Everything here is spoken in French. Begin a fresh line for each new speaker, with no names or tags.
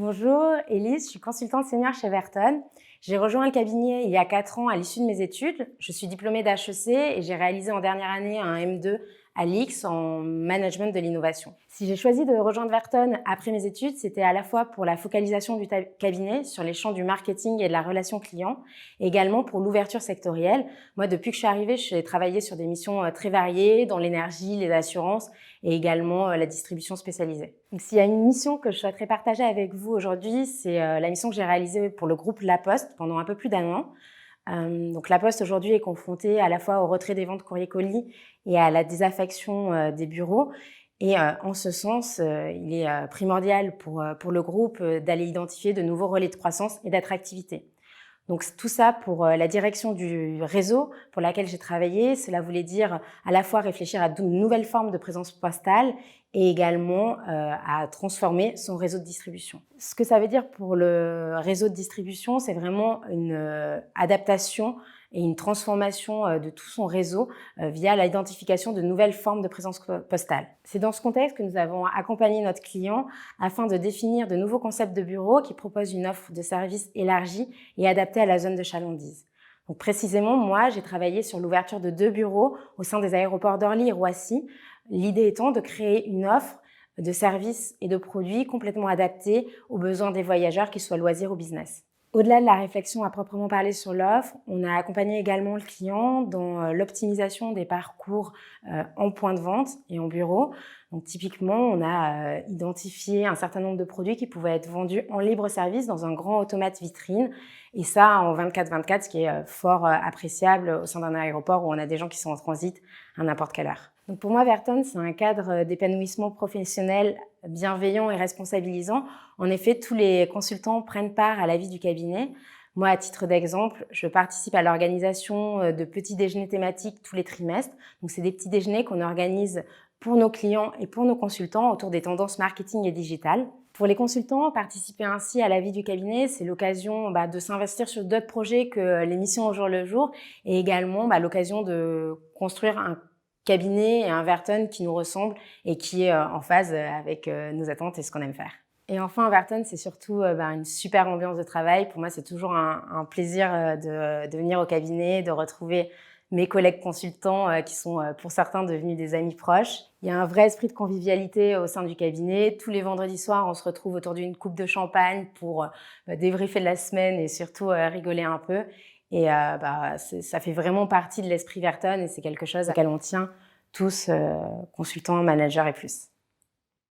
Bonjour, Élise, je suis consultante senior chez Verton. J'ai rejoint le cabinet il y a 4 ans à l'issue de mes études. Je suis diplômée d'HEC et j'ai réalisé en dernière année un M2 à l'IX en management de l'innovation. Si j'ai choisi de rejoindre Verton après mes études, c'était à la fois pour la focalisation du cabinet sur les champs du marketing et de la relation client, et également pour l'ouverture sectorielle. Moi, depuis que je suis arrivée, j'ai travaillé sur des missions très variées dans l'énergie, les assurances et également la distribution spécialisée. Donc, s'il y a une mission que je souhaiterais partager avec vous aujourd'hui, c'est la mission que j'ai réalisée pour le groupe La Poste pendant un peu plus d'1 an. Donc La Poste aujourd'hui est confrontée à la fois au retrait des ventes courrier-colis et à la désaffection des bureaux. Et en ce sens, il est primordial pour le groupe d'aller identifier de nouveaux relais de croissance et d'attractivité. Donc tout ça pour la direction du réseau pour laquelle j'ai travaillé. Cela voulait dire à la fois réfléchir à de nouvelles formes de présence postale et également à transformer son réseau de distribution. Ce que ça veut dire pour le réseau de distribution, c'est vraiment une adaptation et une transformation de tout son réseau via l'identification de nouvelles formes de présence postale. C'est dans ce contexte que nous avons accompagné notre client afin de définir de nouveaux concepts de bureaux qui proposent une offre de services élargie et adaptée à la zone de chalandise. Donc précisément, moi, j'ai travaillé sur l'ouverture de 2 bureaux au sein des aéroports d'Orly et Roissy, l'idée étant de créer une offre de services et de produits complètement adaptés aux besoins des voyageurs, qu'ils soient loisirs ou business. Au-delà de la réflexion à proprement parler sur l'offre, on a accompagné également le client dans l'optimisation des parcours en point de vente et en bureau. Donc typiquement, on a identifié un certain nombre de produits qui pouvaient être vendus en libre service dans un grand automate vitrine, et ça en 24/24, ce qui est fort appréciable au sein d'un aéroport où on a des gens qui sont en transit à n'importe quelle heure. Donc pour moi, Verton, c'est un cadre d'épanouissement professionnel bienveillant et responsabilisant. En effet, tous les consultants prennent part à la vie du cabinet. Moi, à titre d'exemple, je participe à l'organisation de petits déjeuners thématiques tous les trimestres. Donc, c'est des petits déjeuners qu'on organise pour nos clients et pour nos consultants autour des tendances marketing et digitales. Pour les consultants, participer ainsi à la vie du cabinet, c'est l'occasion de s'investir sur d'autres projets que les missions au jour le jour, et également l'occasion de construire un cabinet et un Verton qui nous ressemble et qui est en phase avec nos attentes et ce qu'on aime faire. Et enfin, Verton, c'est surtout une super ambiance de travail. Pour moi, c'est toujours un plaisir de venir au cabinet, de retrouver mes collègues consultants qui sont pour certains devenus des amis proches. Il y a un vrai esprit de convivialité au sein du cabinet. Tous les vendredis soirs, on se retrouve autour d'une coupe de champagne pour débriefer de la semaine et surtout rigoler un peu. Et ça fait vraiment partie de l'esprit Verton et c'est quelque chose auquel on tient tous, consultants, managers et plus.